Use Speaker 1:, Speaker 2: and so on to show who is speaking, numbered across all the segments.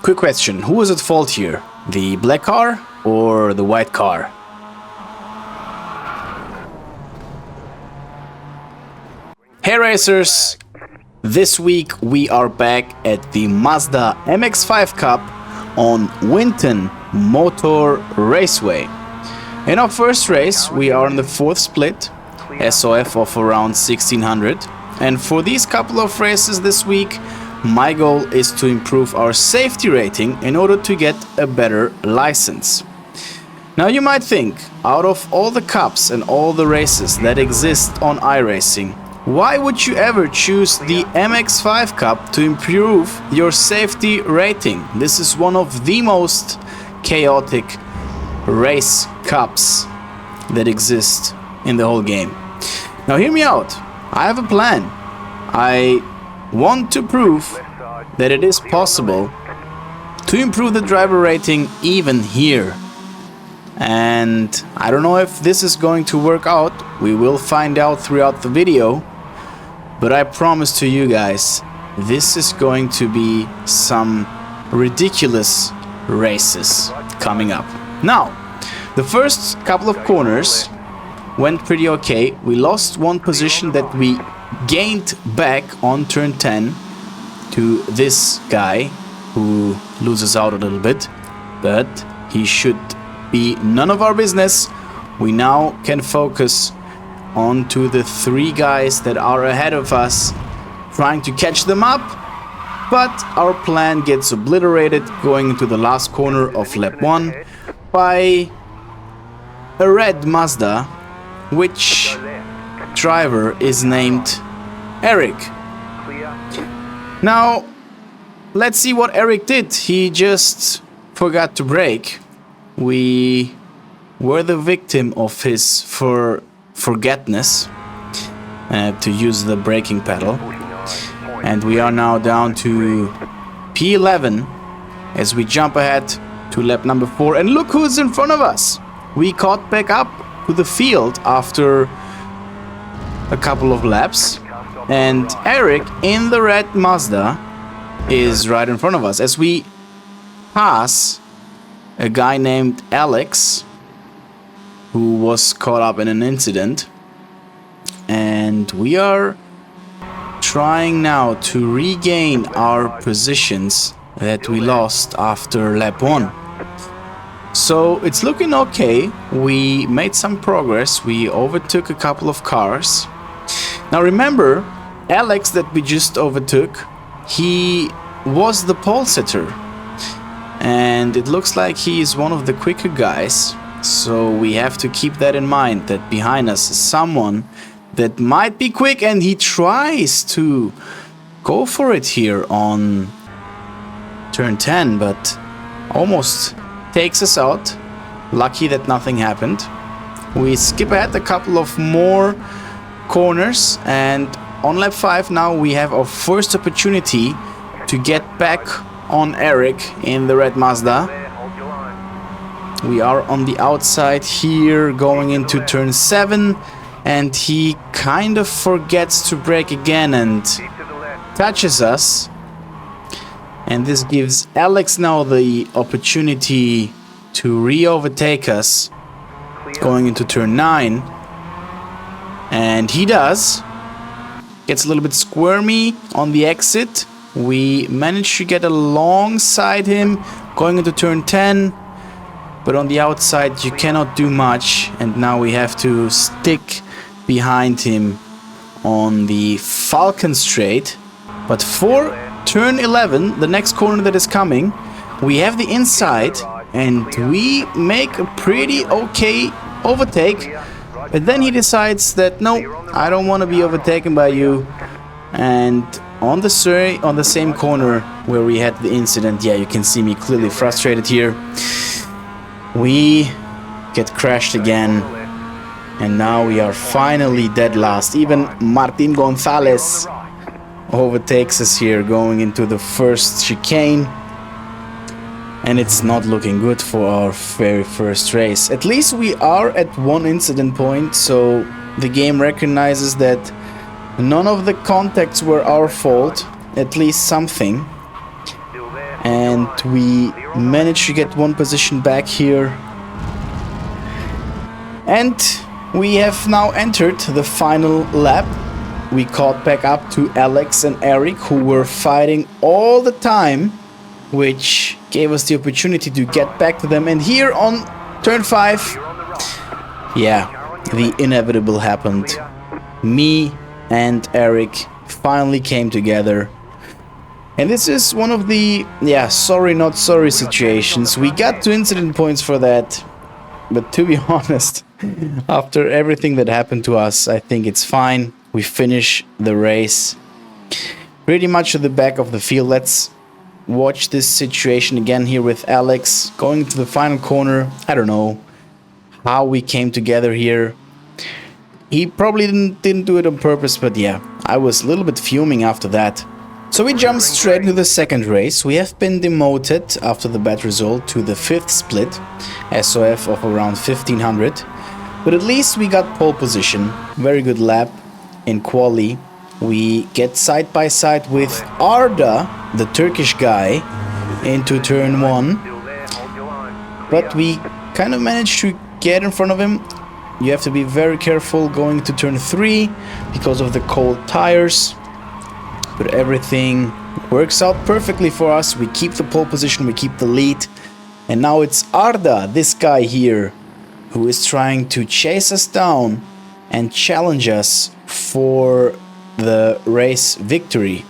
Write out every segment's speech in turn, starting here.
Speaker 1: quick question, who is at fault here? The black car or the white car? Hey racers! This week we are back at the Mazda MX-5 Cup on Winton Motor Raceway. In our first race we are in the 4th split, SOF of around 1600, and for these couple of races this week my goal is to improve our safety rating in order to get a better license. Now you might think, out of all the cups and all the races that exist on iRacing, why would you ever choose the MX-5 Cup to improve your safety rating? This is one of the most chaotic race cups that exist in the whole game. Now hear me out, I have a plan. I want to prove that it is possible to improve the driver rating even here. And I don't know if this is going to work out, we will find out throughout the video. But I promise to you guys, this is going to be some ridiculous races coming up. Now, the first couple of corners went pretty okay. We lost one position that we gained back on turn 10 to this guy who loses out a little bit, but he should be none of our business. We now can focus on to the 3 guys that are ahead of us, trying to catch them up, but our plan gets obliterated going into the last corner of lap 1 by a red Mazda, which driver is named Eric. Now let's see what Eric did. He just forgot to brake. We were the victim of his forgetfulness to use the braking pedal, and we are now down to P11 as we jump ahead to lap number 4, and look who's in front of us. We caught back up to the field after a couple of laps, and Eric in the red Mazda is right in front of us as we pass a guy named Alex who was caught up in an incident, and we are trying now to regain our positions that we lost after lap 1. So it's looking okay. We made some progress. We overtook a couple of cars. Now remember, Alex that we just overtook, he was the pole sitter, and it looks like he is one of the quicker guys. So we have to keep that in mind, that behind us is someone that might be quick, and he tries to go for it here on turn 10, but almost takes us out. Lucky that nothing happened. We skip ahead a couple of more corners, and on lap 5 now we have our first opportunity to get back on Eric in the red Mazda. We are on the outside here going into turn 7, and he kind of forgets to brake again and touches us, and this gives Alex now the opportunity to re-overtake us going into turn 9, and he does. Gets a little bit squirmy on the exit. We managed to get alongside him going into turn 10, but on the outside you cannot do much, and now we have to stick behind him on the Falcon Straight. But for turn 11, the next corner that is coming, we have the inside, and we make a pretty okay overtake, but then he decides that no, I don't want to be overtaken by you, and on the same corner where we had the incident, yeah, you can see me clearly frustrated here, we get crashed again, and now we are finally dead last. Even Martin Gonzalez overtakes us here going into the first chicane, and it's not looking good for our very first race. At least we are at one incident point, so the game recognizes that none of the contacts were our fault, at least something. and we managed to get one position back here. And we have now entered the final lap. We caught back up to Alex and Eric, who were fighting all the time, which gave us the opportunity to get back to them. And here on turn 5, yeah, the inevitable happened. Me and Eric finally came together. And this is one of the, yeah, sorry not sorry situations. We got 2 incident points for that. But to be honest, after everything that happened to us, I think it's fine. We finish the race pretty much at the back of the field. Let's watch this situation again here with Alex going to the final corner. I don't know how we came together here. He probably didn't do it on purpose, but yeah, I was a little bit fuming after that. So we jump straight into the second race. We have been demoted after the bad result to the 5th split, SOF of around 1500. But at least we got pole position. Very good lap in quali. We get side by side with Arda, the Turkish guy, into turn 1. But we kind of managed to get in front of him. You have to be very careful going to turn 3 because of the cold tires. But everything works out perfectly for us. We keep the pole position, we keep the lead. And now it's Arda, this guy here, who is trying to chase us down and challenge us for the race victory.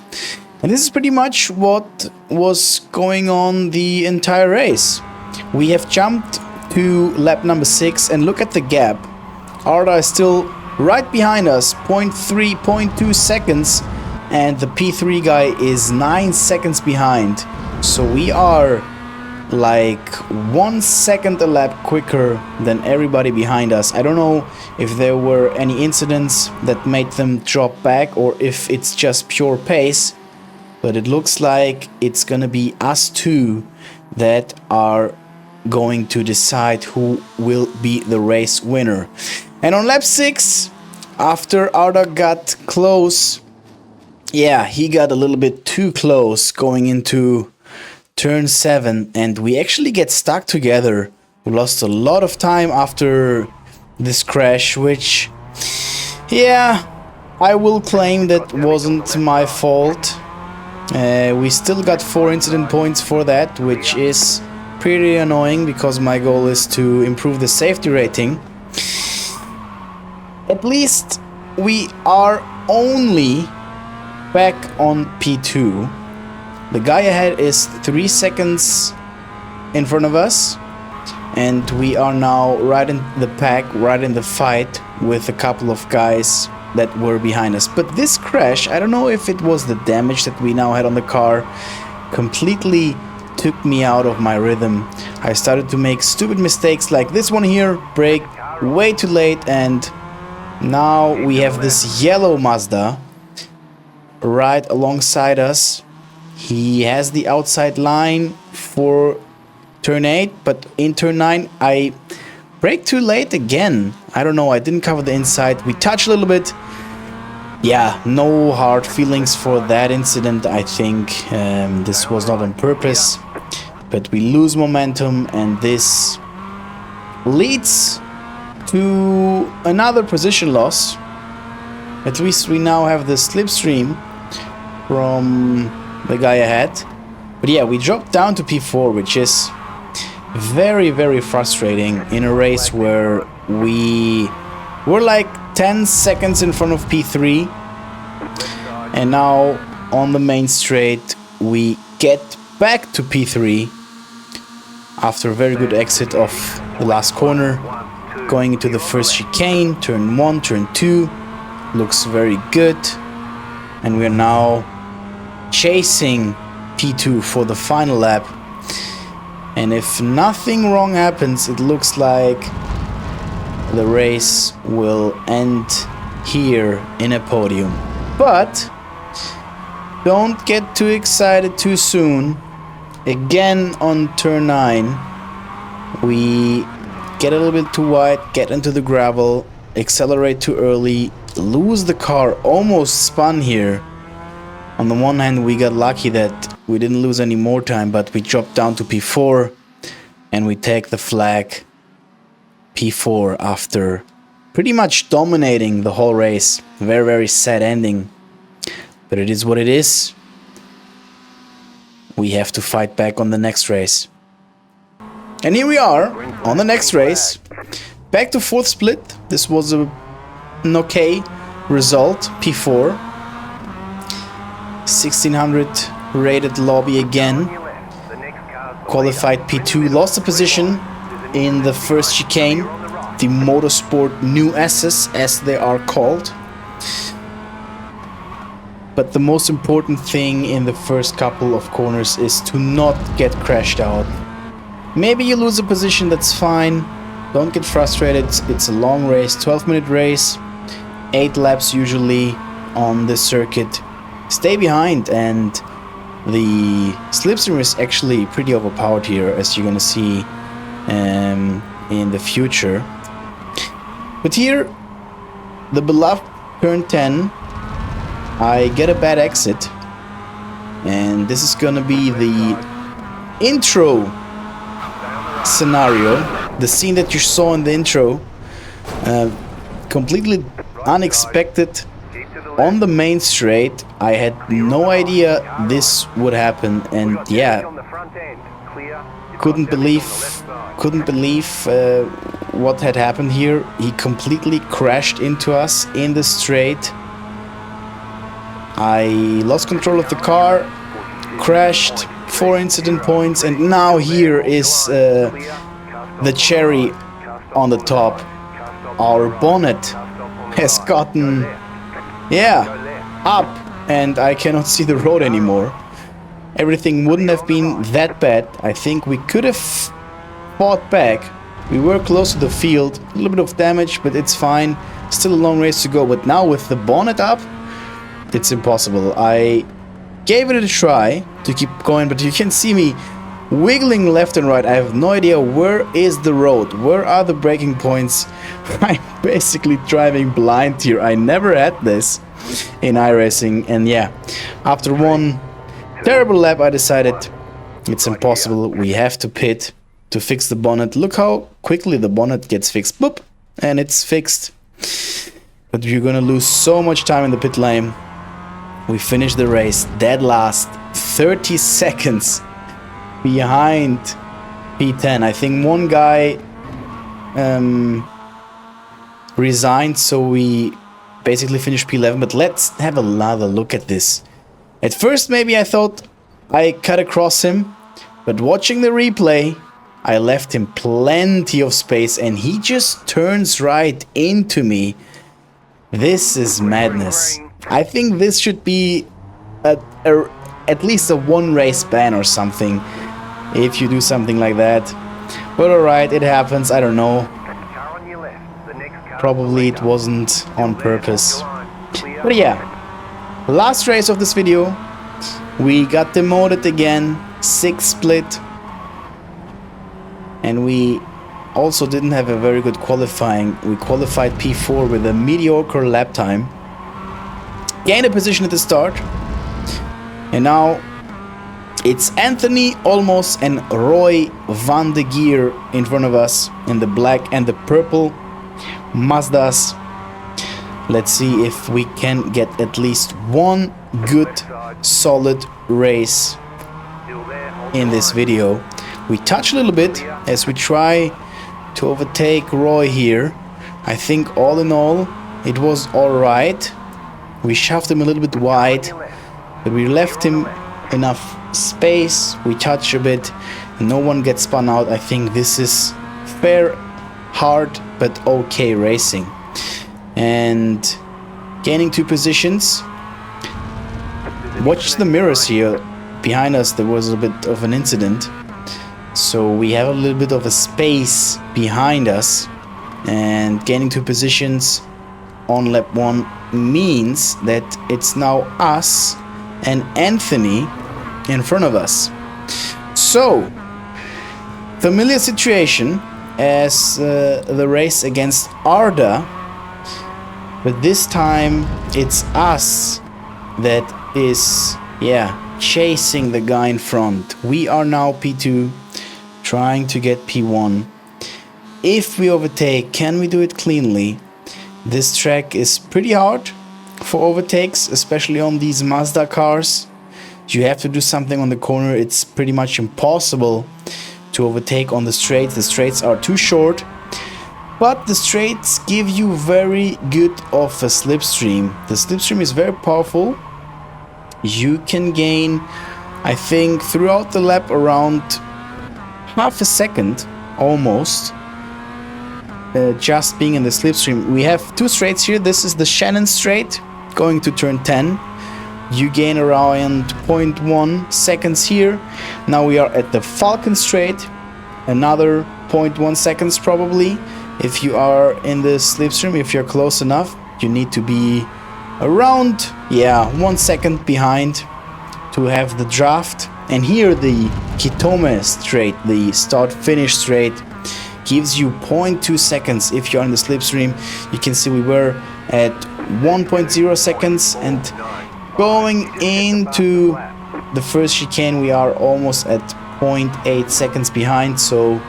Speaker 1: And this is pretty much what was going on the entire race. We have jumped to lap number 6 and look at the gap. Arda is still right behind us, 0.3, 0.2 seconds. And the P3 guy is 9 seconds behind. So we are like 1 second a lap quicker than everybody behind us. I don't know if there were any incidents that made them drop back or if it's just pure pace. But it looks like it's gonna be us two that are going to decide who will be the race winner. And on lap 6, after Arda got close, yeah, he got a little bit too close going into turn 7, and we actually get stuck together. We lost a lot of time after this crash, which, yeah, I will claim that wasn't my fault. We still got 4 incident points for that, which is pretty annoying because my goal is to improve the safety rating. At least we are only back on P2. The guy ahead is 3 seconds in front of us, and we are now right in the pack, right in the fight with a couple of guys that were behind us. But this crash, I don't know if it was the damage that we now had on the car, completely took me out of my rhythm. I started to make stupid mistakes like this one here, brake way too late, and now we have this yellow Mazda right alongside us. He has the outside line for turn 8, but in turn 9 I braked too late again. I don't know, I didn't cover the inside. We touched a little bit. Yeah, no hard feelings for that incident, I think. This was not on purpose, but we lose momentum, and this leads to another position loss. At least we now have the slipstream from the guy ahead. But yeah, we dropped down to P4, which is very, very frustrating in a race where we were like 10 seconds in front of P3. And now on the main straight, we get back to P3 after a very good exit of the last corner. Going into the first chicane, turn 1, turn 2. Looks very good. And we are now chasing P2 for the final lap. And if nothing wrong happens, it looks like the race will end here in a podium. But don't get too excited too soon. Again on turn 9, we get a little bit too wide, get into the gravel, accelerate too early, lose the car, almost spun here. On the one hand, we got lucky that we didn't lose any more time, but we dropped down to P4 and we take the flag P4 after pretty much dominating the whole race. Very, very sad ending, but it is what it is. We have to fight back on the next race. And here we are on the next race. Back to 4th split. This was an okay result, P4. 1600 rated lobby again. Qualified P2, lost the position in the first chicane. The Motorsport new S's, as they are called. But the most important thing in the first couple of corners is to not get crashed out. Maybe you lose a position, that's fine. Don't get frustrated, it's a long race, 12-minute race, 8 laps usually on the circuit. Stay behind, and the slipstream is actually pretty overpowered here, as you're gonna see in the future. But here, the beloved turn 10, I get a bad exit, and this is gonna be the intro scenario, the scene that you saw in the intro, completely unexpected on the main straight. I had no idea this would happen, and yeah, couldn't believe what had happened here. He completely crashed into us in the straight. I lost control of the car, crashed, 4 incident points, and now here is the cherry on the top. Our bonnet has gotten, yeah, up, and I cannot see the road anymore. Everything wouldn't have been that bad. I think we could have fought back. We were close to the field, a little bit of damage, but it's fine. Still a long race to go, but now with the bonnet up, it's impossible. I gave it a try to keep going, but you can see me wiggling left and right. I have no idea where is the road, where are the braking points. I'm basically driving blind here. I never had this in iRacing, and yeah, after one terrible lap I decided it's impossible. We have to pit to fix the bonnet. Look how quickly the bonnet gets fixed. Boop, and it's fixed. But you're gonna lose so much time in the pit lane. We finished the race dead last, 30 seconds behind P10. I think one guy resigned, so we basically finished P11. But let's have another look at this. At first maybe I thought I cut across him, but watching the replay, I left him plenty of space and he just turns right into me. This is madness. I think this should be at least a 1 race ban or something if you do something like that. But alright, it happens, I don't know. Probably it wasn't on purpose. But yeah, last race of this video. We got demoted again, 6th split. And we also didn't have a very good qualifying. We qualified P4 with a mediocre lap time. Gained a position at the start, and now it's Anthony Olmos and Roy van de Geer in front of us in the black and the purple Mazdas. Let's see if we can get at least one good solid race in this video. We touch a little bit as we try to overtake Roy here. I think all in all it was alright. We shoved him a little bit wide, but we left him enough space. We touch a bit, and no one gets spun out. I think this is fair, hard, but okay racing. And gaining 2 positions. Watch the mirrors here. Behind us there was a bit of an incident. So we have a little bit of a space behind us. And gaining 2 positions on lap 1 means that it's now us and Anthony in front of us. So, familiar situation as the race against Arda, but this time it's us that is, yeah, chasing the guy in front. We are now P2, trying to get P1. If we overtake, can we do it cleanly? This track is pretty hard for overtakes, especially on these Mazda cars. You have to do something on the corner. It's pretty much impossible to overtake on the straights. The straights are too short, but the straights give you very good of a slipstream. The slipstream is very powerful. You can gain, I think, throughout the lap around half a second almost, just being in the slipstream. We have two straights here. This is the Shannon straight going to turn 10. You gain around 0.1 seconds here. Now we are at the Falcon straight, another 0.1 seconds probably. If you are in the slipstream, if you're close enough, you need to be around 1 second behind to have the draft. And here the Kitome straight, the start finish straight, gives you 0.2 seconds if you're in the slipstream. You can see we were at 1.0 seconds, and going into the first chicane we are almost at 0.8 seconds behind. So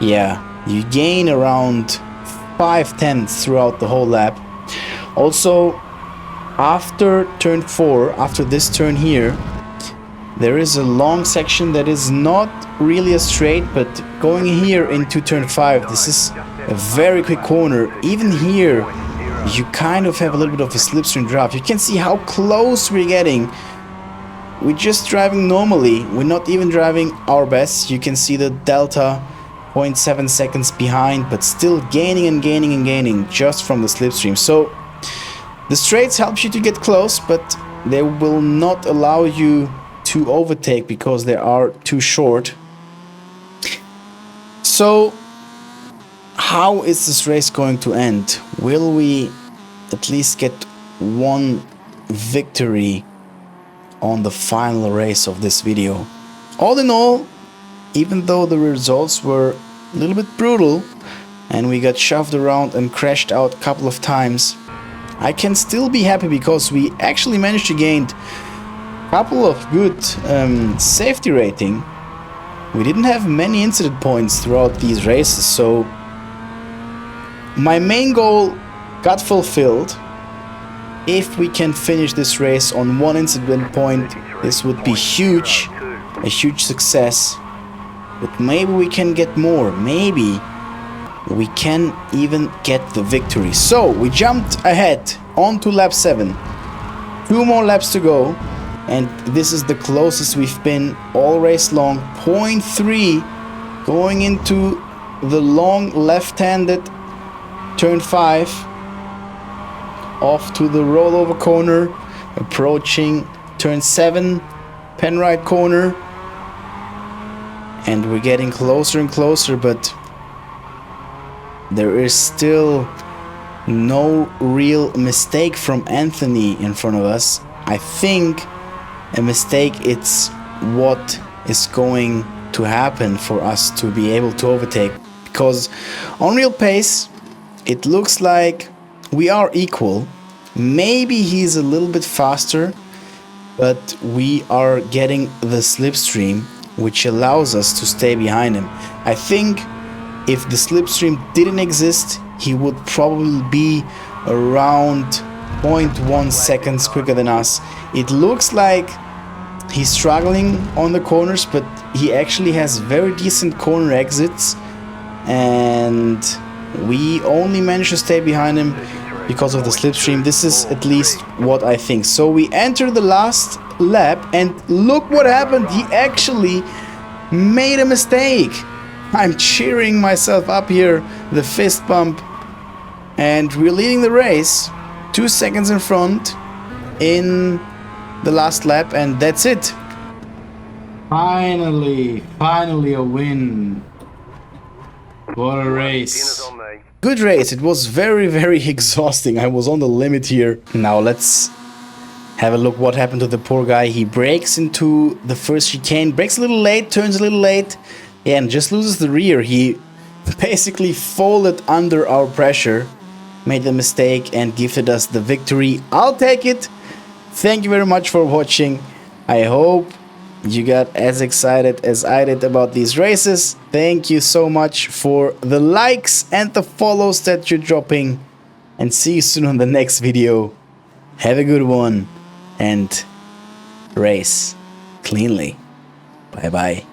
Speaker 1: yeah, you gain around 5/10 throughout the whole lap. Also, after turn 4, after this turn here, there is a long section that is not really a straight, but going here into turn 5, this is a very quick corner. Even here, you kind of have a little bit of a slipstream draft. You can see how close we're getting. We're just driving normally. We're not even driving our best. You can see the delta 0.7 seconds behind, but still gaining and gaining and gaining just from the slipstream. So the straights help you to get close, but they will not allow you to overtake because they are too short. So how is this race going to end? Will we at least get one victory on the final race of this video? All in all, even though the results were a little bit brutal and we got shoved around and crashed out a couple of times, I can still be happy because we actually managed to gain a couple of good safety rating. We didn't have many incident points throughout these races, so my main goal got fulfilled. If we can finish this race on one incident point, this would be huge, a huge success. But maybe we can get more. Maybe we can even get the victory. So we jumped ahead onto lap 7. 2 more laps to go. And this is the closest we've been all race long. 0.3 going into the long left-handed turn 5. Off to the rollover corner. Approaching turn 7. Pen right corner. And we're getting closer and closer, but there is still no real mistake from Anthony in front of us. I think a mistake, it's what is going to happen for us to be able to overtake, because on real pace it looks like we are equal. Maybe he's a little bit faster, but we are getting the slipstream, which allows us to stay behind him. I think if the slipstream didn't exist, he would probably be around 0.1 seconds quicker than us. It looks like he's struggling on the corners, but he actually has very decent corner exits, and we only managed to stay behind him because of the slipstream. This is at least what I think. So we enter the last lap, and look what happened. He actually made a mistake. I'm cheering myself up here, the fist bump, and we're leading the race 2 seconds in front in the last lap, and that's it. Finally a win. What a race. Good race. It was very exhausting. I was on the limit here. Now let's have a look what happened to the poor guy. He breaks into the first chicane, breaks a little late, turns a little late, and just loses the rear. He basically folded under our pressure, made the mistake, and gifted us the victory. I'll take it. Thank you very much for watching. I hope you got as excited as I did about these races. Thank you so much for the likes and the follows that you're dropping. And see you soon on the next video. Have a good one and race cleanly. Bye bye.